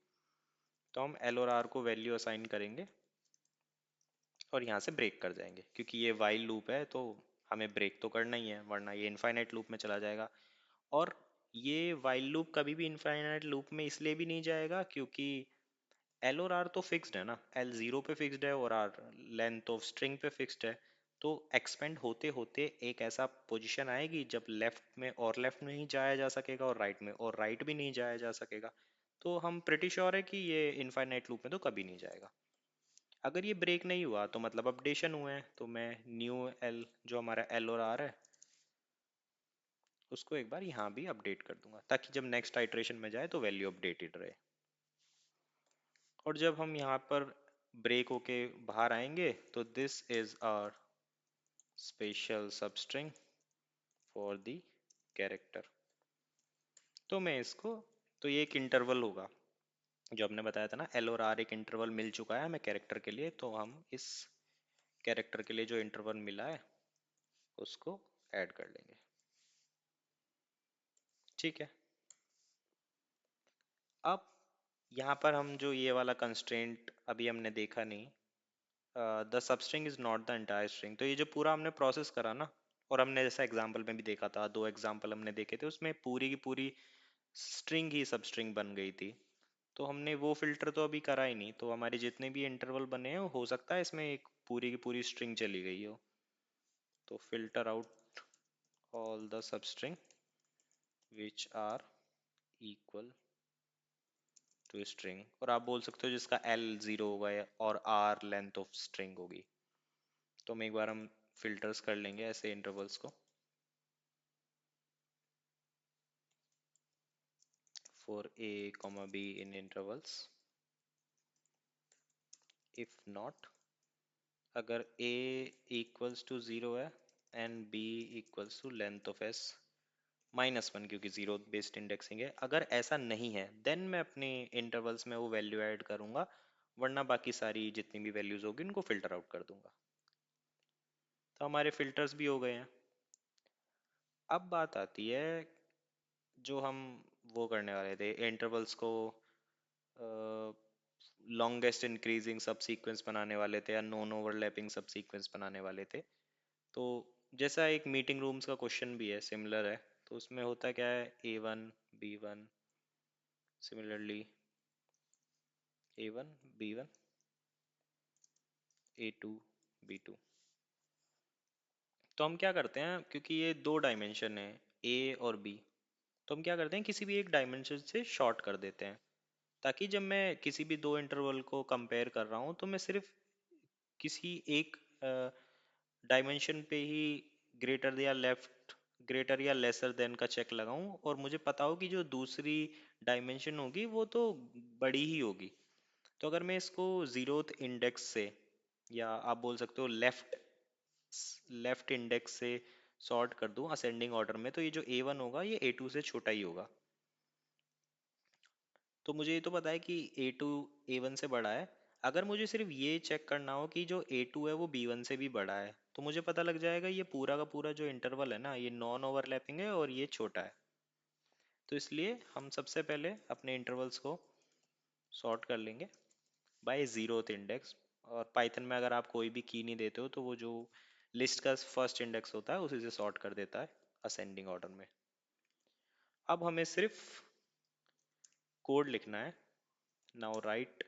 [SPEAKER 1] तो हम एल और आर को वैल्यू असाइन करेंगे और यहाँ से ब्रेक कर जाएंगे, क्योंकि ये वाइल लूप है तो हमें ब्रेक तो करना ही है, वरना ये इनफाइनाइट लूप में चला जाएगा। और ये वाइल लूप कभी भी इनफाइनाइट लूप में इसलिए भी नहीं जाएगा क्योंकि एल और आर तो फिक्स्ड है ना, एल जीरो पे फिक्स्ड है और आर लेंथ ऑफ स्ट्रिंग पे फिक्स्ड है। तो एक्सपेंड होते होते एक ऐसा पोजीशन आएगी जब लेफ्ट में और लेफ्ट नहीं जाया जा सकेगा और राइट में और राइट भी नहीं जाया जा सकेगा। तो हम प्रिटी श्योर है कि ये इनफाइनाइट लूप में तो कभी नहीं जाएगा। अगर ये ब्रेक नहीं हुआ तो मतलब अपडेशन हुए हैं, तो मैं न्यू एल जो हमारा एल और आर है उसको एक बार यहाँ भी अपडेट कर दूंगा, ताकि जब नेक्स्ट आइट्रेशन में जाए तो वैल्यू अपडेटेड रहे। और जब हम यहाँ पर ब्रेक होके बाहर आएंगे तो this is our special substring for the character. तो मैं इसको, तो ये एक इंटरवल होगा जो हमने बताया था ना, एल और आर एक इंटरवल मिल चुका है हमें कैरेक्टर के लिए, तो हम इस कैरेक्टर के लिए जो इंटरवल मिला है उसको ऐड कर लेंगे। ठीक है। अब यहाँ पर हम जो ये वाला कंस्ट्रेंट अभी हमने देखा नहीं, the substring is not the entire string, तो ये जो पूरा हमने प्रोसेस करा ना, और हमने जैसा एग्जांपल में भी देखा था, दो एग्जांपल हमने देखे थे, उसमें पूरी की पूरी स्ट्रिंग ही सबस्ट्रिंग बन गई थी। तो हमने वो फिल्टर तो अभी करा ही नहीं, तो हमारे जितने भी इंटरवल बने हैं हो सकता है इसमें एक पूरी की पूरी स्ट्रिंग चली गई हो। तो filter out all the substring which are equal to string, और आप बोल सकते हो जिसका एल जीरो होगा और आर लेंथ ऑफ स्ट्रिंग होगी। तो हम एक बार हम फिल्टर्स कर लेंगे ऐसे इंटरवल्स को। For a comma b in intervals, if not, अगर a इक्वल्स टू जीरो है and b equals to length of s minus one, क्योंकि जीरो बेस्ड इंडेक्सिंग है, अगर ऐसा नहीं है देन मैं अपने इंटरवल्स में वो वैल्यू ऐड करूंगा, वरना बाकी सारी जितनी भी वैल्यूज होगी उनको फिल्टर आउट कर दूंगा। तो हमारे फिल्टर्स भी हो गए हैं। अब बात आती है जो हम वो करने वाले थे इंटरवल्स को लॉन्गेस्ट इंक्रीजिंग सब सीक्वेंस बनाने वाले थे या नॉन ओवरलैपिंग सब सीक्वेंस बनाने वाले थे। तो जैसा एक मीटिंग रूम्स का क्वेश्चन भी है, सिमिलर है। तो उसमें होता क्या है, A1 B1, similarly A1 B1, A2 B2। तो हम क्या करते हैं, क्योंकि ये दो डायमेंशन है, ए और बी, तो हम क्या करते हैं, किसी भी एक डायमेंशन से शॉर्ट कर देते हैं, ताकि जब मैं किसी भी दो इंटरवल को कंपेयर कर रहा हूँ तो मैं सिर्फ किसी एक डायमेंशन पे ही ग्रेटर या लेसर देन का चेक लगाऊं, और मुझे पता हो कि जो दूसरी डायमेंशन होगी वो तो बड़ी ही होगी। तो अगर मैं इसको जीरोथ इंडेक्स से, या आप बोल सकते हो लेफ्ट इंडेक्स से सॉर्ट कर दूं असेंडिंग ऑर्डर में, तो ये जो A1 होगा ये A2 से छोटा ही होगा। तो मुझे ये तो पता है कि A2 A1 से बड़ा है। अगर मुझे सिर्फ ये चेक करना हो कि जो A2 है वो B1 से भी बड़ा है, तो मुझे पता लग जाएगा ये पूरा का पूरा जो इंटरवल है ना, ये नॉन ओवरलैपिंग है और ये छोटा है। तो इसलिए हम सबसे पहले अपने इंटरवल्स को सॉर्ट कर लेंगे बाय जीरोथ इंडेक्स। और पाइथन में अगर आप कोई भी की नहीं देते हो तो वो जो लिस्ट का फर्स्ट इंडेक्स होता है उसी से सॉर्ट कर देता है असेंडिंग ऑर्डर में। अब हमें सिर्फ कोड लिखना है। Now write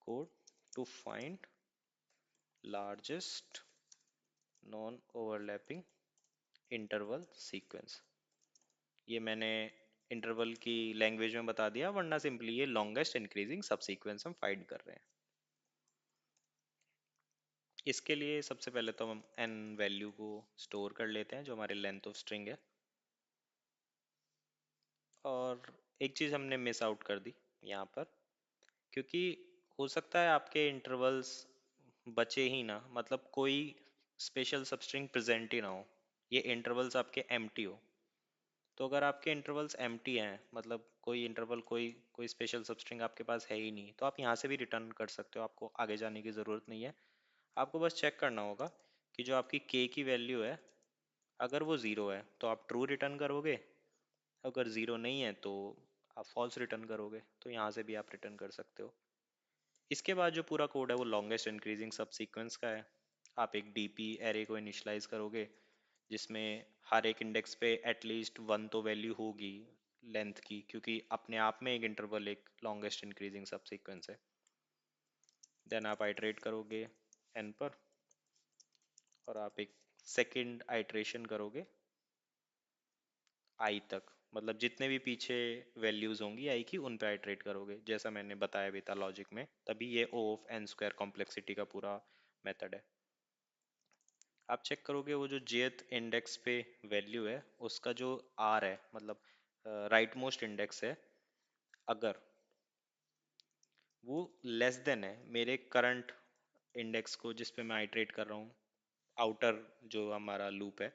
[SPEAKER 1] code to find largest non overlapping interval sequence. ये मैंने इंटरवल की लैंग्वेज में बता दिया, वरना सिंपली ये लॉन्गेस्ट इंक्रीजिंग सब सीक्वेंस हम फाइंड कर रहे हैं। इसके लिए सबसे पहले तो हम n वैल्यू को स्टोर कर लेते हैं जो हमारे लेंथ ऑफ स्ट्रिंग है। और एक चीज़ हमने मिस आउट कर दी यहाँ पर, क्योंकि हो सकता है आपके इंटरवल्स बचे ही ना, मतलब कोई स्पेशल सबस्ट्रिंग प्रेजेंट ही ना हो, ये इंटरवल्स आपके एम्प्टी हो। तो अगर आपके इंटरवल्स एम्प्टी हैं, मतलब कोई इंटरवल कोई कोई स्पेशल सबस्ट्रिंग आपके पास है ही नहीं, तो आप यहाँ से भी रिटर्न कर सकते हो, आपको आगे जाने की ज़रूरत नहीं है। आपको बस चेक करना होगा कि जो आपकी k की वैल्यू है, अगर वो ज़ीरो है तो आप ट्रू रिटर्न करोगे, अगर ज़ीरो नहीं है तो आप फॉल्स रिटर्न करोगे। तो यहाँ से भी आप रिटर्न कर सकते हो। इसके बाद जो पूरा कोड है वो लॉन्गेस्ट इंक्रीजिंग सब सीक्वेंस का है। आप एक डीपी एरे को इनिशलाइज करोगे जिसमें हर एक इंडेक्स पे एटलीस्ट वन तो वैल्यू होगी लेंथ की, क्योंकि अपने आप में एक इंटरवल एक लॉन्गेस्ट इंक्रीजिंग सब सीक्वेंस है। देन आप आइटरेट करोगे एन पर, और आप एक सेकंड आइटरेशन करोगे आई तक, मतलब जितने भी पीछे वैल्यूज होंगी आई की उन पे आइटरेट करोगे, जैसा मैंने बताया भी था लॉजिक में, तभी ये O of n square complexity का पूरा मेथड है। आप चेक करोगे वो जो jth इंडेक्स पे वैल्यू है उसका जो r है, मतलब राइट मोस्ट इंडेक्स है, अगर वो लेस देन है मेरे करंट इंडेक्स को जिस पे मैं आइटरेट कर रहा हूँ, आउटर जो हमारा लूप है,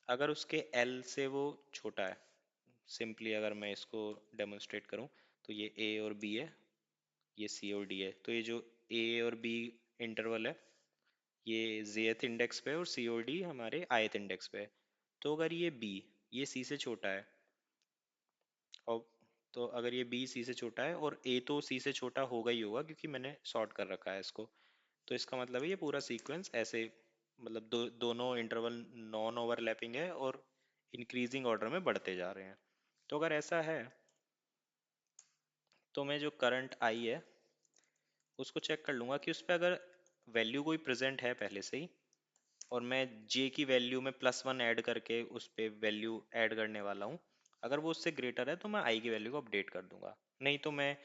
[SPEAKER 1] अगर उसके L से वो छोटा है, सिंपली अगर मैं इसको डेमोन्स्ट्रेट करूँ, तो ये A और B है, ये C और D है, तो ये जो A और B इंटरवल है ये jth इंडेक्स पे है और C और D हमारे ith इंडेक्स पे है। तो अगर ये B ये C से छोटा है, और तो अगर ये B C से छोटा है और A तो C से छोटा होगा ही होगा क्योंकि मैंने सॉर्ट कर रखा है इसको, तो इसका मतलब है ये पूरा सीक्वेंस ऐसे, मतलब दोनों इंटरवल नॉन ओवरलैपिंग है और इंक्रीजिंग ऑर्डर में बढ़ते जा रहे हैं। तो अगर ऐसा है तो मैं जो करंट आई है उसको चेक कर लूँगा कि उस पर अगर वैल्यू कोई प्रेजेंट है पहले से ही, और मैं जे की वैल्यू में +1 ऐड करके उस पर वैल्यू ऐड करने वाला हूँ, अगर वो उससे ग्रेटर है तो मैं आई की वैल्यू को अपडेट कर दूंगा, नहीं तो मैं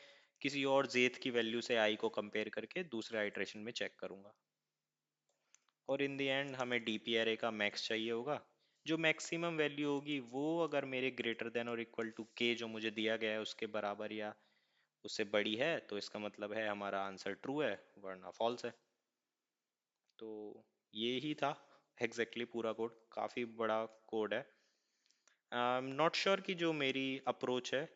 [SPEAKER 1] किसी और जेथ की वैल्यू से आई को कंपेयर करके दूसरे आइट्रेशन में चेक करूंगा। और इन द एंड हमें डीपी एरे का मैक्स चाहिए होगा, जो मैक्सिमम वैल्यू होगी वो अगर मेरे ग्रेटर देन और इक्वल टू के जो मुझे दिया गया है उसके बराबर या उससे बड़ी है, तो इसका मतलब है हमारा आंसर ट्रू है, वरना फॉल्स है। तो ये ही था एग्जैक्टली पूरा कोड, काफ़ी बड़ा कोड है। आई एम नॉट श्योर कि जो मेरी अप्रोच है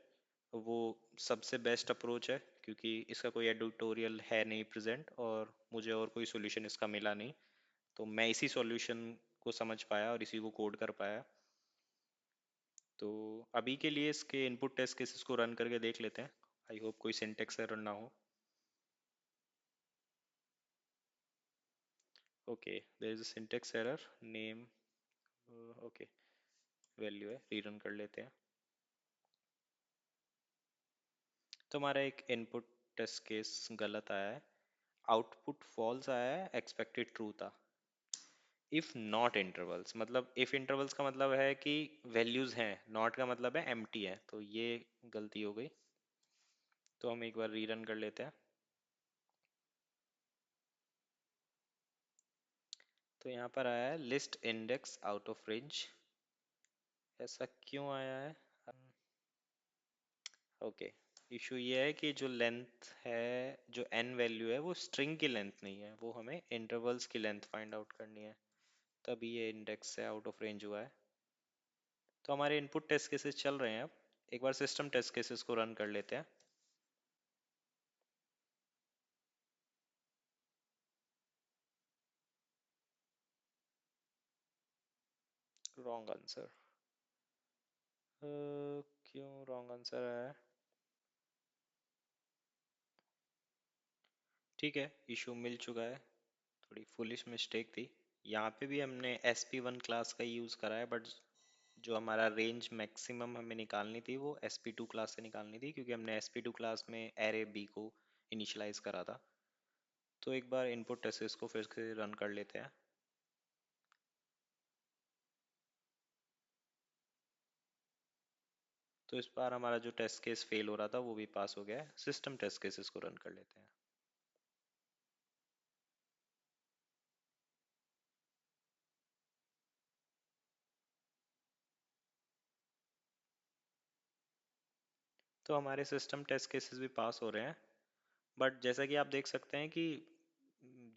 [SPEAKER 1] वो सबसे बेस्ट अप्रोच है, क्योंकि इसका कोई एडिटोरियल है नहीं प्रेजेंट और मुझे और कोई सॉल्यूशन इसका मिला नहीं, तो मैं इसी सॉल्यूशन को समझ पाया और इसी को कोड कर पाया। तो अभी के लिए इसके इनपुट टेस्ट केसेस को रन करके देख लेते हैं। आई होप कोई सिंटेक्स एरर ना हो। Okay, there is a syntax error, name, okay, value है, रीरन कर लेते हैं। तो हमारा एक इनपुट टेस्ट केस गलत आया है, आउटपुट फॉल्स आया है, एक्सपेक्टेड ट्रू था। इफ नॉट इंटरवल्स, मतलब इफ इंटरवल्स का मतलब है कि वैल्यूज हैं, नॉट का मतलब है एम्प्टी है, तो ये गलती हो गई। तो हम एक बार रीरन कर लेते हैं। तो यहाँ पर आया है list index out of range. ऐसा क्यों आया है? ओके, इशू ये है कि जो लेंथ है, जो एन वैल्यू है, वो स्ट्रिंग की लेंथ नहीं है, वो हमें इंटरवल्स की लेंथ फाइंड आउट करनी है, तभी ये इंडेक्स से आउट ऑफ रेंज हुआ है। तो हमारे इनपुट टेस्ट केसेस चल रहे हैं। अब एक बार सिस्टम टेस्ट केसेस को रन कर लेते हैं। Wrong answer. क्यों रॉन्ग आंसर है? ठीक है, इशू मिल चुका है, थोड़ी फुलिश मिस्टेक थी। यहाँ पे भी हमने SP1 क्लास का यूज़ करा है, बट जो हमारा रेंज मैक्सिमम हमें निकालनी थी वो SP2 क्लास से निकालनी थी, क्योंकि हमने SP2 क्लास में एरे बी को इनिशियलाइज करा था। तो एक बार इनपुट टेस्ट को फिर से रन कर लेते हैं। तो इस बार हमारा जो टेस्ट केस फेल हो रहा था वो भी पास हो गया है। सिस्टम टेस्ट केसेस को रन कर लेते हैं। तो हमारे सिस्टम टेस्ट केसेस भी पास हो रहे हैं, बट जैसा कि आप देख सकते हैं कि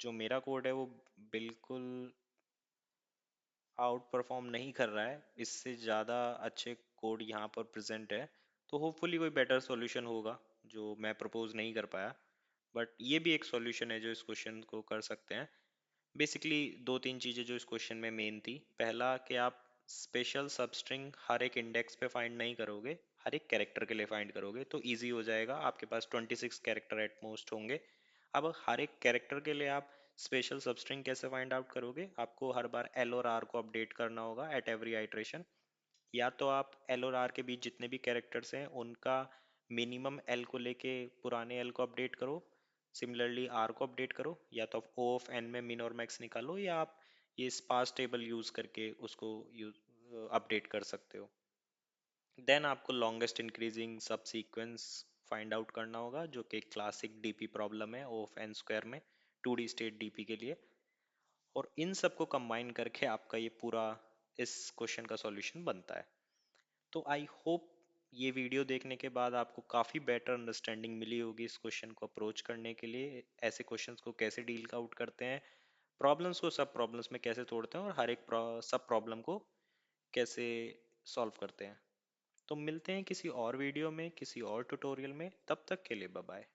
[SPEAKER 1] जो मेरा कोड है वो बिल्कुल आउट परफॉर्म नहीं कर रहा है, इससे ज़्यादा अच्छे कोड यहाँ पर प्रेजेंट है। तो होपफुली कोई बेटर सॉल्यूशन होगा जो मैं प्रपोज नहीं कर पाया, बट ये भी एक सॉल्यूशन है जो इस क्वेश्चन को कर सकते हैं। बेसिकली दो तीन चीज़ें जो इस क्वेश्चन में मेन थी। पहला कि आप स्पेशल सबस्ट्रिंग हर एक इंडेक्स पे फाइंड नहीं करोगे, हर एक कैरेक्टर के लिए फाइंड करोगे, तो इजी हो जाएगा, आपके पास 26 कैरेक्टर एट मोस्ट होंगे। अब हर एक कैरेक्टर के लिए आप स्पेशल सबस्ट्रिंग कैसे फाइंड आउट करोगे? आपको हर बार एल और आर को अपडेट करना होगा एट एवरी आइट्रेशन। या तो आप एल और आर के बीच जितने भी कैरेक्टर्स हैं उनका मिनिमम एल को लेके पुराने एल को अपडेट करो, सिमिलरली आर को अपडेट करो, या तो आप ओ ऑफ एन में मिन और मैक्स निकालो, या आप ये स्पार्स टेबल यूज करके उसको यूज अपडेट कर सकते हो। देन आपको लॉन्गेस्ट इंक्रीजिंग सब सीक्वेंस फाइंड आउट करना होगा, जो कि क्लासिक डीपी प्रॉब्लम है ओ ऑफ एन स्क्वायर में, 2D स्टेट डीपी के लिए। और इन सबको कंबाइन करके आपका ये पूरा इस क्वेश्चन का सॉल्यूशन बनता है। तो आई होप ये वीडियो देखने के बाद आपको काफ़ी बेटर अंडरस्टैंडिंग मिली होगी इस क्वेश्चन को अप्रोच करने के लिए, ऐसे क्वेश्चंस को कैसे डील आउट करते हैं, प्रॉब्लम्स को सब प्रॉब्लम्स में कैसे तोड़ते हैं, और हर एक सब प्रॉब्लम को कैसे सॉल्व करते हैं। तो मिलते हैं किसी और वीडियो में, किसी और ट्यूटोरियल में, तब तक के लिए बाय बाय।